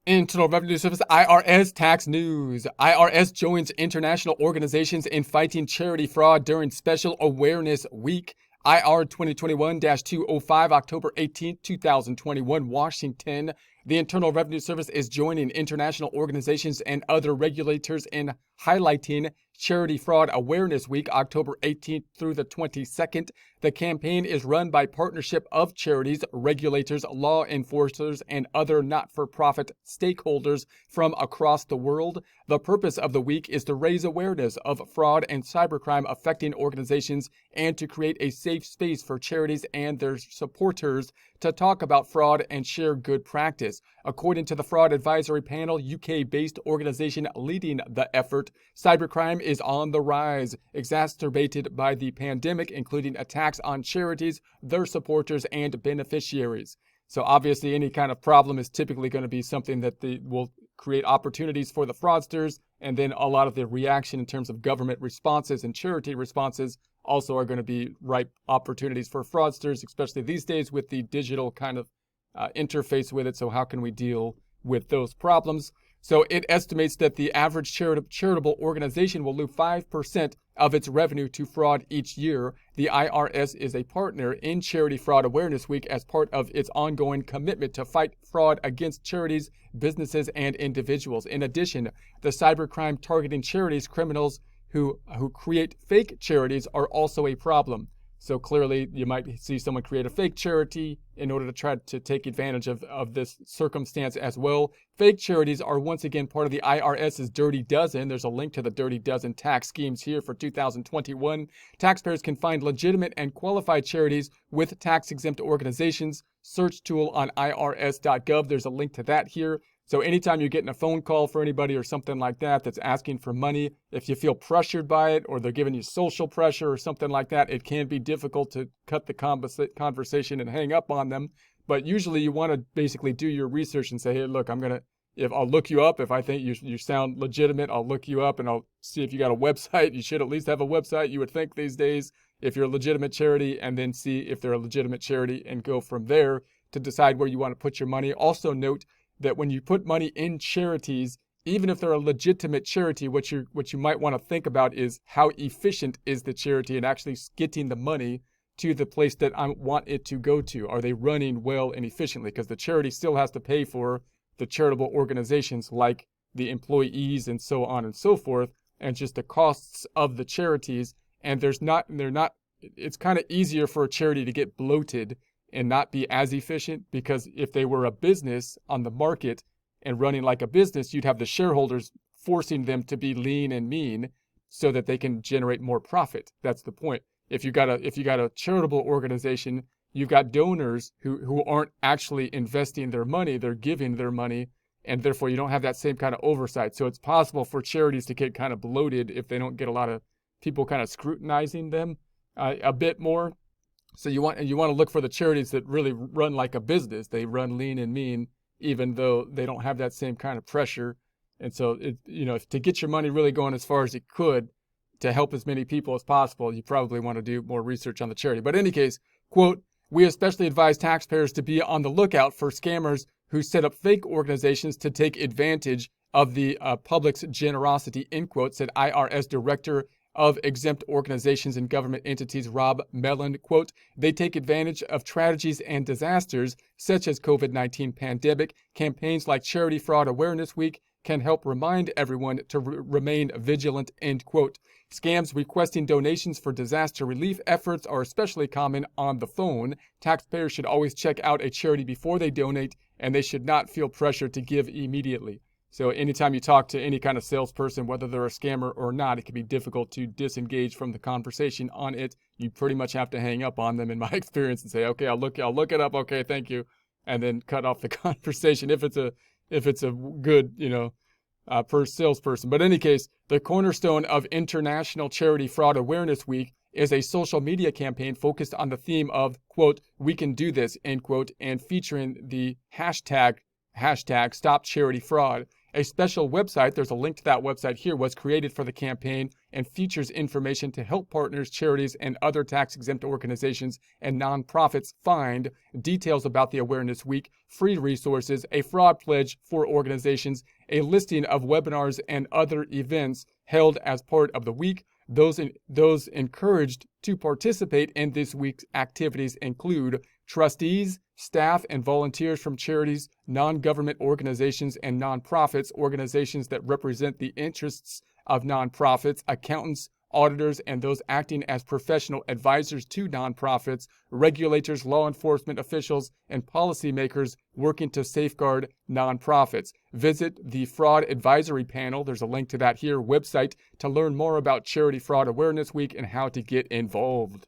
Internal Revenue Service IRS tax news. IRS joins international organizations in fighting charity fraud during Special Awareness Week. IR 2021-205, October 18, 2021, Washington. The Internal Revenue Service is joining international organizations and other regulators in highlighting Charity Fraud Awareness Week, October 18th through the 22nd. The campaign is run by partnership of charities, regulators, law enforcers, and other not-for-profit stakeholders from across the world. The purpose of the week is to raise awareness of fraud and cybercrime affecting organizations and to create a safe space for charities and their supporters to talk about fraud and share good practice. According to the Fraud Advisory Panel, UK-based organization leading the effort, cybercrime is on the rise, exacerbated by the pandemic, including attacks on charities, their supporters, and beneficiaries. So obviously any kind of problem is typically going to be something that will create opportunities for the fraudsters, and then a lot of the reaction in terms of government responses and charity responses also are going to be ripe opportunities for fraudsters, especially these days with the digital kind of interface with it. So how can we deal with those problems? So it estimates that the average charitable organization will lose 5% of its revenue to fraud each year. The IRS is a partner in Charity Fraud Awareness Week as part of its ongoing commitment to fight fraud against charities, businesses, and individuals. In addition, the cybercrime targeting charities, criminals who create fake charities are also a problem. So clearly, you might see someone create a fake charity in order to try to take advantage of this circumstance as well. Fake charities are once again part of the IRS's Dirty Dozen. There's a link to the Dirty Dozen tax schemes here for 2021. Taxpayers can find legitimate and qualified charities with tax-exempt organizations. Search tool on irs.gov. There's a link to that here. So anytime you're getting a phone call for anybody or something like that that's asking for money, if you feel pressured by it or they're giving you social pressure or something like that, it can be difficult to cut the conversation and hang up on them. But usually you want to basically do your research and say, hey, look, I'll look you up. If I think you sound legitimate, I'll look you up and I'll see if you got a website. You should at least have a website, you would think these days, if you're a legitimate charity, and then see if they're a legitimate charity and go from there to decide where you want to put your money. Also note that when you put money in charities, even if they're a legitimate charity, what you might want to think about is how efficient is the charity and actually getting the money to the place that I want it to go to. Are they running well and efficiently? Because the charity still has to pay for the charitable organizations like the employees and so on and so forth, and just the costs of the charities. And it's kind of easier for a charity to get bloated and not be as efficient, because if they were a business on the market and running like a business, you'd have the shareholders forcing them to be lean and mean so that they can generate more profit. That's the point. If you got a charitable organization, you've got donors who aren't actually investing their money, they're giving their money, and therefore you don't have that same kind of oversight. So it's possible for charities to get kind of bloated if they don't get a lot of people kind of scrutinizing them a bit more. So you want to look for the charities that really run like a business. They run lean and mean, even though they don't have that same kind of pressure. And so to get your money really going as far as it could, to help as many people as possible, you probably want to do more research on the charity. But in any case, quote, we especially advise taxpayers to be on the lookout for scammers who set up fake organizations to take advantage of the public's generosity, end quote, said IRS Director of Exempt Organizations and Government Entities, Rob Mellon. Quote, they take advantage of tragedies and disasters such as COVID-19 pandemic. Campaigns like Charity Fraud Awareness Week can help remind everyone to remain vigilant, end quote. Scams requesting donations for disaster relief efforts are especially common on the phone. Taxpayers should always check out a charity before they donate, and they should not feel pressure to give immediately. So anytime you talk to any kind of salesperson, whether they're a scammer or not, it can be difficult to disengage from the conversation on it. You pretty much have to hang up on them, in my experience, and say, okay, I'll look it up. Okay, thank you. And then cut off the conversation if it's a good, per salesperson. But in any case, the cornerstone of International Charity Fraud Awareness Week is a social media campaign focused on the theme of, quote, we can do this, end quote, and featuring the hashtag Stop Charity Fraud. A special website, there's a link to that website here, was created for the campaign and features information to help partners, charities, and other tax-exempt organizations and nonprofits find details about the Awareness Week, free resources, a fraud pledge for organizations, a listing of webinars and other events held as part of the week. Those encouraged to participate in this week's activities include trustees, staff, and volunteers from charities, non-government organizations, and nonprofits, organizations that represent the interests of nonprofits, accountants, auditors, and those acting as professional advisors to nonprofits, regulators, law enforcement officials, and policymakers working to safeguard nonprofits. Visit the Fraud Advisory Panel, there's a link to that here, website to learn more about Charity Fraud Awareness Week and how to get involved.